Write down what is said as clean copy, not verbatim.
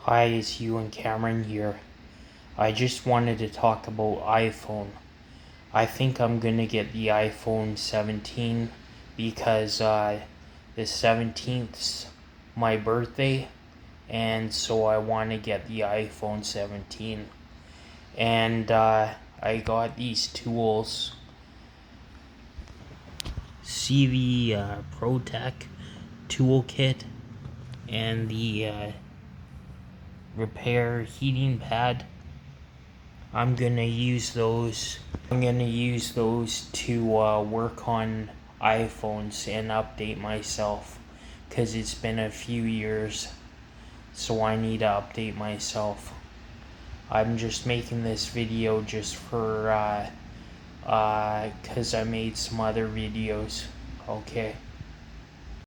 Hi, it's you and Cameron here. I just wanted to talk about iPhone. I think I'm gonna get the iPhone 17 because the 17th's my birthday, and so I want to get the iPhone 17. And I got these tools. See the ProTech toolkit and the repair heating pad. I'm gonna use those. I'm gonna use those to work on iPhones and update myself, because it's been a few years, so I need to update myself. I'm just making this video just for because I made some other videos. Okay.